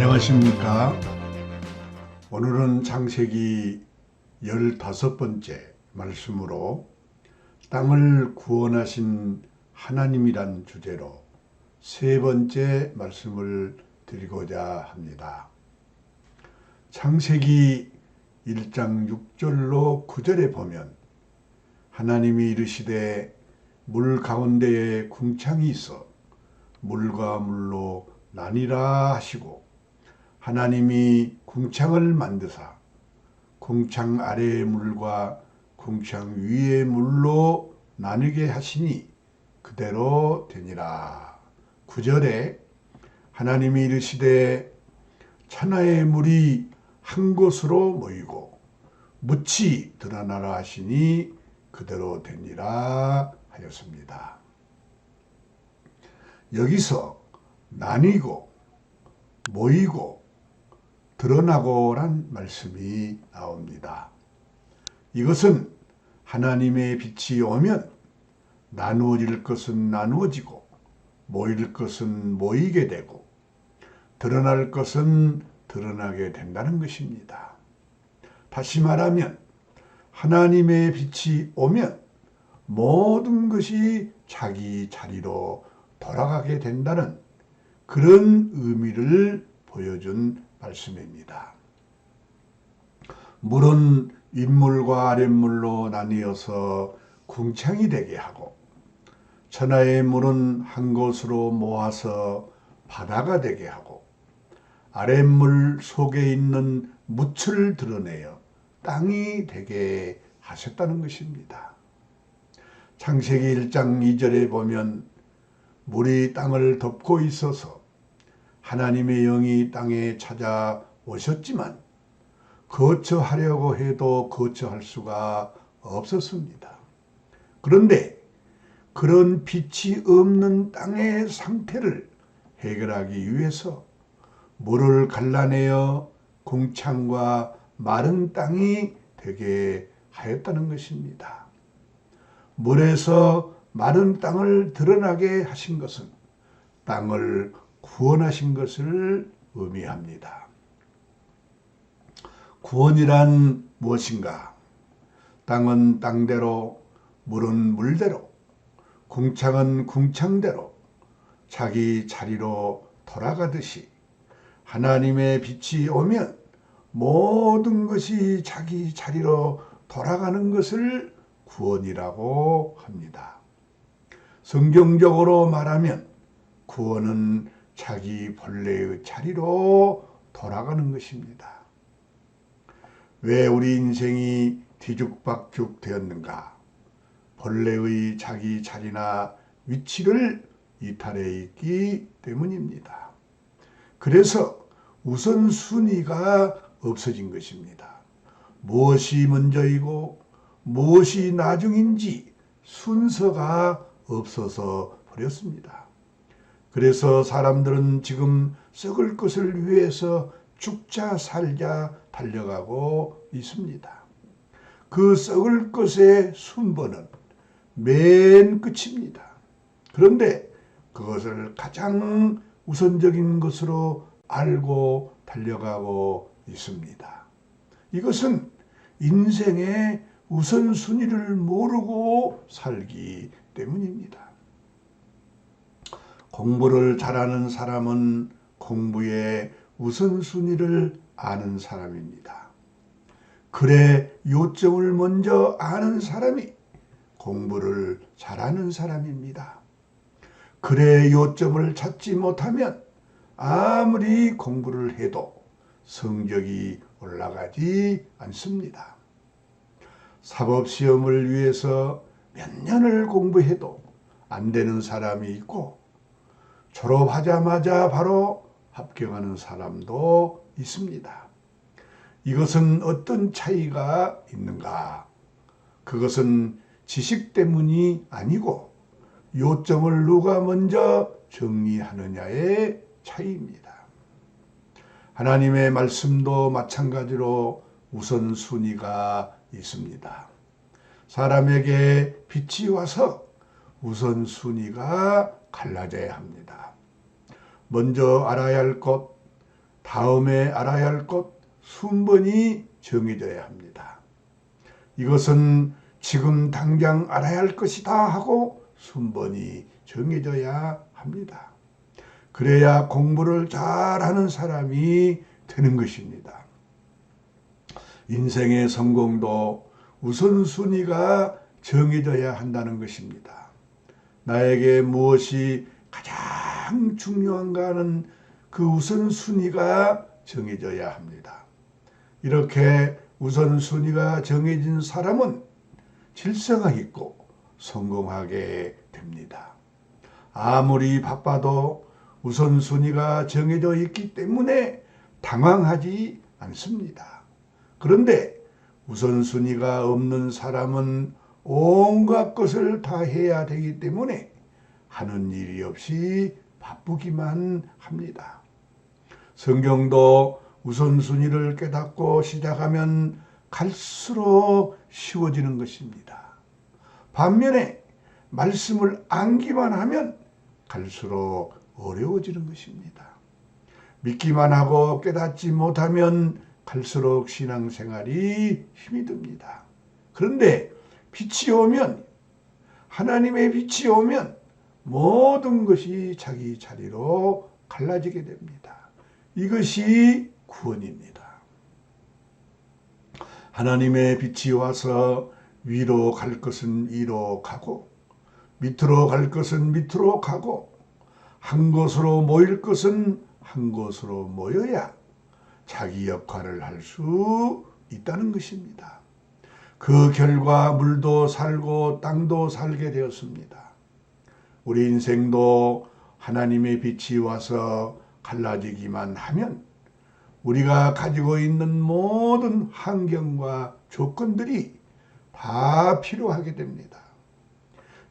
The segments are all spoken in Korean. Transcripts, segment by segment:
안녕하십니까. 오늘은 창세기 15번째 말씀으로 땅을 구원하신 하나님이란 주제로 세 번째 말씀을 드리고자 합니다. 창세기 1장 6절로 9절에 보면 하나님이 이르시되 물 가운데에 궁창이 있어 물과 물로 나뉘라 하시고 하나님이 궁창을 만드사 궁창 아래의 물과 궁창 위의 물로 나누게 하시니 그대로 되니라. 9절에 하나님이 이르시되 천하의 물이 한 곳으로 모이고 묻이 드러나라 하시니 그대로 되니라 하였습니다. 여기서 나뉘고 모이고 드러나고란 말씀이 나옵니다. 이것은 하나님의 빛이 오면 나누어질 것은 나누어지고 모일 것은 모이게 되고 드러날 것은 드러나게 된다는 것입니다. 다시 말하면 하나님의 빛이 오면 모든 것이 자기 자리로 돌아가게 된다는 그런 의미를 보여준 말씀입니다. 물은 윗물과 아랫물로 나뉘어서 궁창이 되게 하고 천하의 물은 한 곳으로 모아서 바다가 되게 하고 아랫물 속에 있는 묻을 드러내어 땅이 되게 하셨다는 것입니다. 창세기 1장 2절에 보면 물이 땅을 덮고 있어서 하나님의 영이 땅에 찾아오셨지만 거처하려고 해도 거처할 수가 없었습니다. 그런데 그런 빛이 없는 땅의 상태를 해결하기 위해서 물을 갈라내어 궁창과 마른 땅이 되게 하였다는 것입니다. 물에서 마른 땅을 드러나게 하신 것은 땅을 구원하신 것을 의미합니다. 구원이란 무엇인가? 땅은 땅대로, 물은 물대로, 궁창은 궁창대로 자기 자리로 돌아가듯이 하나님의 빛이 오면 모든 것이 자기 자리로 돌아가는 것을 구원이라고 합니다. 성경적으로 말하면 구원은 자기 본래의 자리로 돌아가는 것입니다. 왜 우리 인생이 뒤죽박죽 되었는가? 본래의 자기 자리나 위치를 이탈해 있기 때문입니다. 그래서 우선순위가 없어진 것입니다. 무엇이 먼저이고 무엇이 나중인지 순서가 없어서 버렸습니다. 그래서 사람들은 지금 썩을 것을 위해서 죽자 살자 달려가고 있습니다. 그 썩을 것의 순번은 맨 끝입니다. 그런데 그것을 가장 우선적인 것으로 알고 달려가고 있습니다. 이것은 인생의 우선순위를 모르고 살기 때문입니다. 공부를 잘하는 사람은 공부의 우선순위를 아는 사람입니다. 글의 요점을 먼저 아는 사람이 공부를 잘하는 사람입니다. 글의 요점을 찾지 못하면 아무리 공부를 해도 성적이 올라가지 않습니다. 사법시험을 위해서 몇 년을 공부해도 안 되는 사람이 있고 졸업하자마자 바로 합격하는 사람도 있습니다. 이것은 어떤 차이가 있는가? 그것은 지식 때문이 아니고 요점을 누가 먼저 정리하느냐의 차이입니다. 하나님의 말씀도 마찬가지로 우선순위가 있습니다. 사람에게 빛이 와서 우선순위가 갈라져야 합니다. 먼저 알아야 할 것, 다음에 알아야 할 것 순번이 정해져야 합니다. 이것은 지금 당장 알아야 할 것이다 하고 순번이 정해져야 합니다. 그래야 공부를 잘하는 사람이 되는 것입니다. 인생의 성공도 우선순위가 정해져야 한다는 것입니다. 나에게 무엇이 가장 중요한가 하는 그 우선순위가 정해져야 합니다. 이렇게 우선순위가 정해진 사람은 질서가 있고 성공하게 됩니다. 아무리 바빠도 우선순위가 정해져 있기 때문에 당황하지 않습니다. 그런데 우선순위가 없는 사람은 온갖 것을 다 해야 되기 때문에 하는 일이 없이 바쁘기만 합니다. 성경도 우선순위를 깨닫고 시작하면 갈수록 쉬워지는 것입니다. 반면에 말씀을 암기만 하면 갈수록 어려워지는 것입니다. 믿기만 하고 깨닫지 못하면 갈수록 신앙생활이 힘이 듭니다. 그런데 빛이 오면, 하나님의 빛이 오면 모든 것이 자기 자리로 갈라지게 됩니다. 이것이 구원입니다. 하나님의 빛이 와서 위로 갈 것은 위로 가고 밑으로 갈 것은 밑으로 가고 한 곳으로 모일 것은 한 곳으로 모여야 자기 역할을 할 수 있다는 것입니다. 그 결과 물도 살고 땅도 살게 되었습니다. 우리 인생도 하나님의 빛이 와서 갈라지기만 하면 우리가 가지고 있는 모든 환경과 조건들이 다 필요하게 됩니다.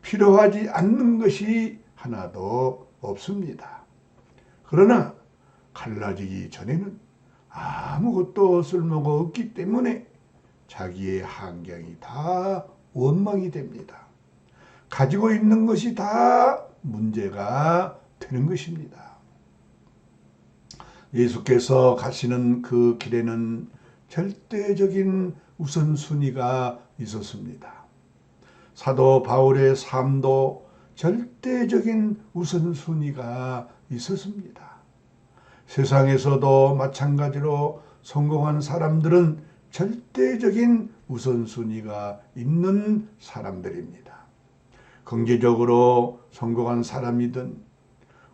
필요하지 않는 것이 하나도 없습니다. 그러나 갈라지기 전에는 아무것도 쓸모가 없기 때문에 자기의 환경이 다 원망이 됩니다. 가지고 있는 것이 다 문제가 되는 것입니다. 예수께서 가시는 그 길에는 절대적인 우선순위가 있었습니다. 사도 바울의 삶도 절대적인 우선순위가 있었습니다. 세상에서도 마찬가지로 성공한 사람들은 절대적인 우선순위가 있는 사람들입니다. 경제적으로 성공한 사람이든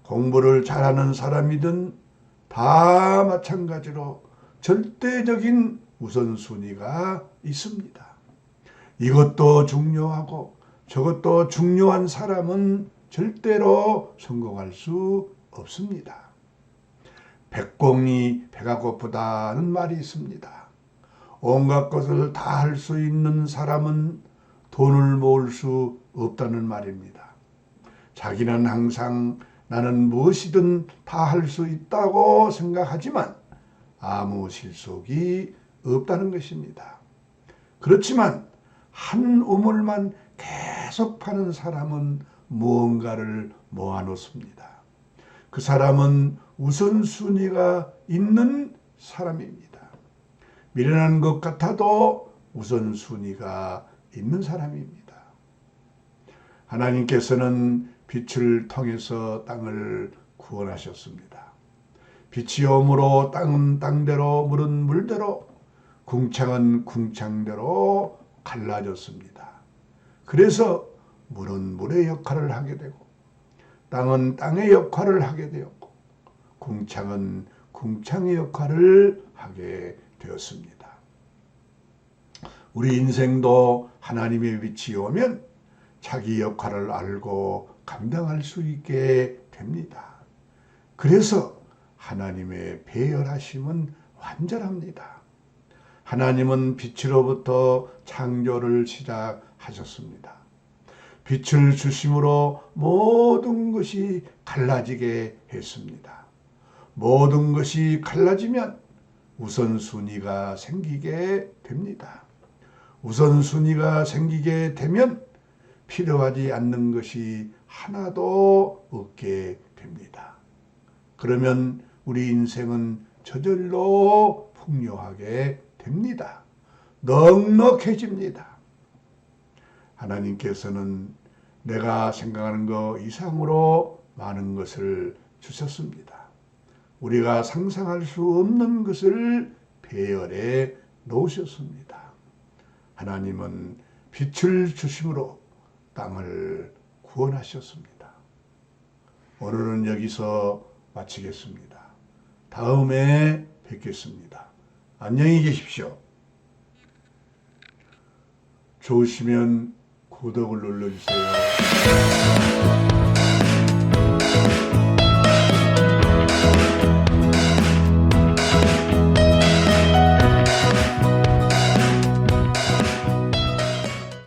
공부를 잘하는 사람이든 다 마찬가지로 절대적인 우선순위가 있습니다. 이것도 중요하고 저것도 중요한 사람은 절대로 성공할 수 없습니다. 백공이 배가 고프다는 말이 있습니다. 온갖 것을 다 할 수 있는 사람은 돈을 모을 수 없다는 말입니다. 자기는 항상 나는 무엇이든 다 할 수 있다고 생각하지만 아무 실속이 없다는 것입니다. 그렇지만 한 우물만 계속 파는 사람은 무언가를 모아놓습니다. 그 사람은 우선순위가 있는 사람입니다. 미련한 것 같아도 우선순위가 있는 사람입니다. 하나님께서는 빛을 통해서 땅을 구원하셨습니다. 빛이 오므로 땅은 땅대로 물은 물대로 궁창은 궁창대로 갈라졌습니다. 그래서 물은 물의 역할을 하게 되고 땅은 땅의 역할을 하게 되었고 궁창은 궁창의 역할을 하게 되었습니다. 우리 인생도 하나님의 빛이 오면 자기 역할을 알고 감당할 수 있게 됩니다. 그래서 하나님의 배열하심은 완전합니다. 하나님은 빛으로부터 창조를 시작하셨습니다. 빛을 주심으로 모든 것이 갈라지게 했습니다. 모든 것이 갈라지면 우선순위가 생기게 됩니다. 우선순위가 생기게 되면 필요하지 않는 것이 하나도 없게 됩니다. 그러면 우리 인생은 저절로 풍요하게 됩니다. 넉넉해집니다. 하나님께서는 내가 생각하는 것 이상으로 많은 것을 주셨습니다. 우리가 상상할 수 없는 것을 배열해 놓으셨습니다. 하나님은 빛을 주심으로 땅을 구원하셨습니다. 오늘은 여기서 마치겠습니다. 다음에 뵙겠습니다. 안녕히 계십시오. 좋으시면 구독을 눌러주세요.